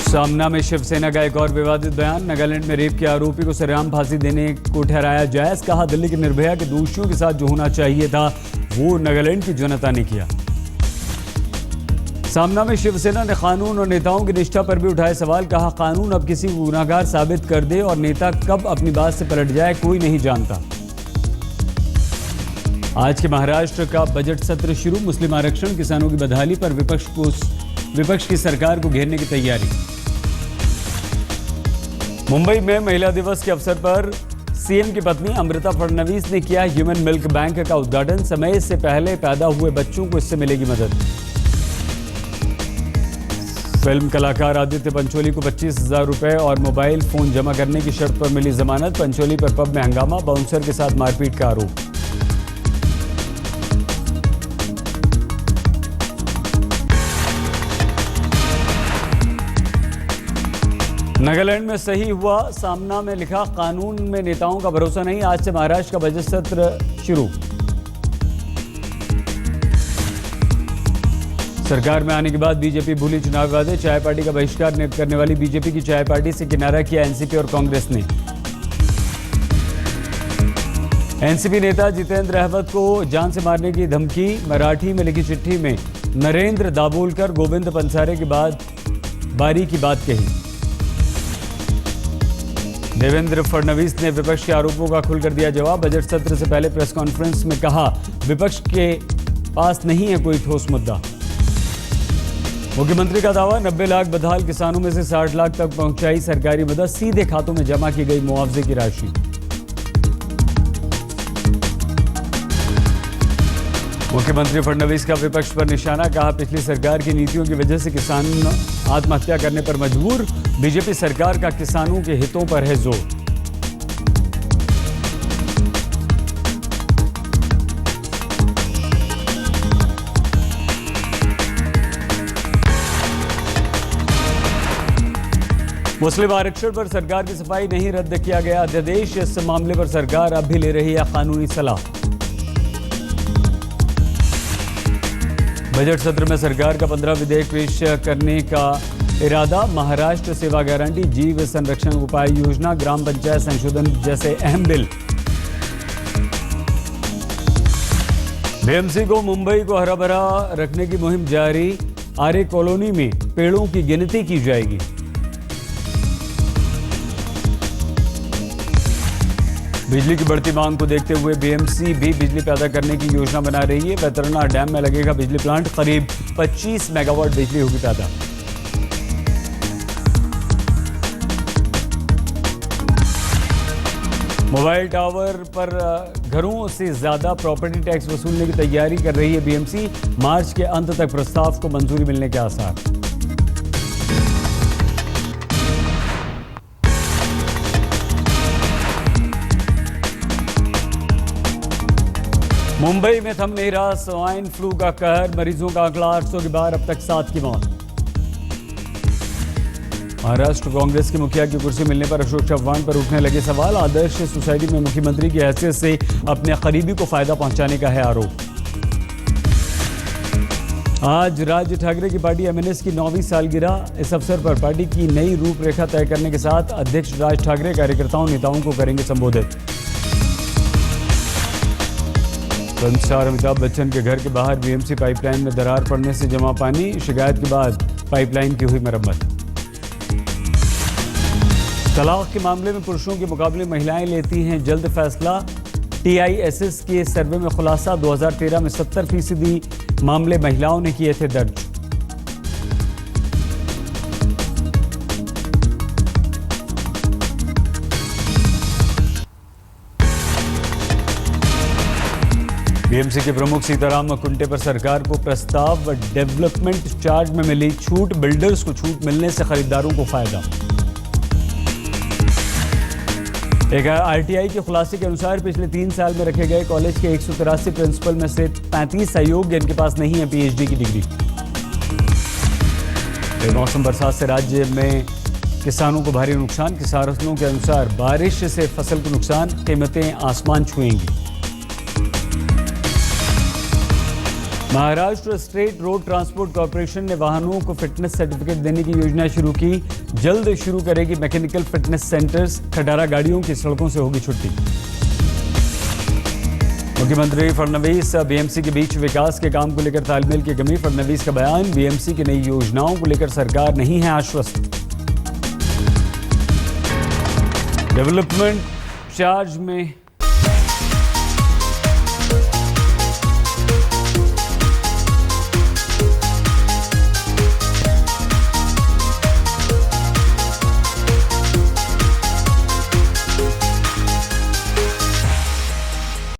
सामना में शिवसेना का एक और विवादित बयान। नागालैंड में रेप के आरोपी को सरेआम फांसी देने को ठहराया जायज। कहा, दिल्ली के निर्भया के दोषियों के साथ जो होना चाहिए था वो नागालैंड की जनता ने किया। सामना में शिवसेना ने कानून और नेताओं की निष्ठा पर भी उठाए सवाल। कहा, कानून अब किसी को गुनाहगार साबित कर दे और नेता कब अपनी बात से पलट जाए कोई नहीं जानता। आज के महाराष्ट्र का बजट सत्र शुरू। मुस्लिम आरक्षण, किसानों की बदहाली पर विपक्ष की सरकार को घेरने की तैयारी। मुंबई में महिला दिवस के अवसर पर सीएम की पत्नी अमृता फडणवीस ने किया ह्यूमन मिल्क बैंक का उद्घाटन। समय से पहले पैदा हुए बच्चों को इससे मिलेगी मदद। फिल्म कलाकार आदित्य पंचोली को 25,000 रुपए और मोबाइल फोन जमा करने की शर्त पर मिली जमानत। पंचोली पर पब में हंगामा, बाउंसर के साथ मारपीट का आरोप। नागालैंड में सही हुआ। सामना में लिखा, कानून में नेताओं का भरोसा नहीं। आज से महाराष्ट्र का बजट सत्र शुरू। सरकार में आने के बाद बीजेपी भूली चुनाव वादे। चाय पार्टी का बहिष्कार करने वाली बीजेपी की चाय पार्टी से किनारा किया एनसीपी और कांग्रेस ने। एनसीपी नेता जितेंद्र अहमद को जान से मारने की धमकी। मराठी में लिखी चिट्ठी में नरेंद्र दाभोलकर, गोविंद पंसारे के बाद बारी की बात कही। देवेंद्र फडणवीस ने विपक्ष के आरोपों का खुलकर दिया जवाब। बजट सत्र से पहले प्रेस कॉन्फ्रेंस में कहा, विपक्ष के पास नहीं है कोई ठोस मुद्दा। मुख्यमंत्री का दावा, 90 लाख बदहाल किसानों में से 60 लाख तक पहुंचाई सरकारी मदद। सीधे खातों में जमा की गई मुआवजे की राशि। मुख्यमंत्री फडणवीस का विपक्ष पर निशाना। कहा, पिछली सरकार की नीतियों की वजह से किसान आत्महत्या करने पर मजबूर। बीजेपी सरकार का किसानों के हितों पर है जोर। मुस्लिम आरक्षण पर सरकार की सफाई, नहीं रद्द किया गया अध्यादेश। इस मामले पर सरकार अब भी ले रही है कानूनी सलाह। बजट सत्र में सरकार का 15 विधेयक पेश करने का इरादा। महाराष्ट्र सेवा गारंटी, जीव संरक्षण उपाय योजना, ग्राम पंचायत संशोधन जैसे अहम बिल। बीएमसी को मुंबई को हरा भरा रखने की मुहिम जारी। आर्य कॉलोनी में पेड़ों की गिनती की जाएगी। बिजली की बढ़ती मांग को देखते हुए बीएमसी भी बिजली पैदा करने की योजना बना रही है। बैतरना डैम में लगेगा बिजली प्लांट। करीब 25 मेगावाट बिजली होगी पैदा। मोबाइल टावर पर घरों से ज्यादा प्रॉपर्टी टैक्स वसूलने की तैयारी कर रही है बीएमसी। मार्च के अंत तक प्रस्ताव को मंजूरी मिलने के आसार। मुंबई में थम नहीं रहा स्वाइन फ्लू का कहर। मरीजों का आंकड़ा 800 के बाहर, अब तक 7 की मौत। महाराष्ट्र कांग्रेस की मुखिया की कुर्सी मिलने पर अशोक चव्हाण पर उठने लगे सवाल। आदर्श सोसाइटी में मुख्यमंत्री की हैसियत से अपने करीबी को फायदा पहुंचाने का है आरोप। आज राज ठाकरे की पार्टी एमएनएस की 9वीं सालगिरह। इस अवसर पर पार्टी की नई रूपरेखा तय करने के साथ अध्यक्ष राज ठाकरे कार्यकर्ताओं नेताओं को करेंगे संबोधित। फिल्म स्टार अमिताभ बच्चन के घर के बाहर बीएमसी पाइपलाइन में दरार पड़ने से जमा पानी। शिकायत के बाद पाइपलाइन की हुई मरम्मत। तलाक के मामले में पुरुषों के मुकाबले महिलाएं लेती हैं जल्द फैसला। टीआईएसएस के सर्वे में खुलासा, 2013 में 70% मामले महिलाओं ने किए थे दर्ज। बीएमसी के प्रमुख सीताराम कुंटे पर सरकार को प्रस्ताव। डेवलपमेंट चार्ज में मिली छूट, बिल्डर्स को छूट मिलने से खरीदारों को फायदा। एक आरटीआई के खुलासे के अनुसार पिछले 3 साल में रखे गए कॉलेज के 183 प्रिंसिपल में से 35 अयोग्य, इनके पास नहीं है पीएचडी की डिग्री। बेमौसम बरसात से राज्य में किसानों को भारी नुकसान। किसानों के अनुसार बारिश से फसल को नुकसान, कीमतें आसमान छुएंगी। Maharashtra state road transport corporation ने वाहनों को फिटनेस सर्टिफिकेट देने की योजना शुरू की। जल्द शुरू करेगी मैकेनिकल फिटनेस सेंटर्स। खटारा गाड़ियों की सड़कों से होगी छुट्टी। मुख्यमंत्री फडणवीस बीएमसी के बीच विकास के काम को लेकर तालमेल की कमी। फडणवीस का बयान, बीएमसी की नई योजनाओं को लेकर सरकार नहीं है आश्वस्त। डेवलपमेंट चार्ज में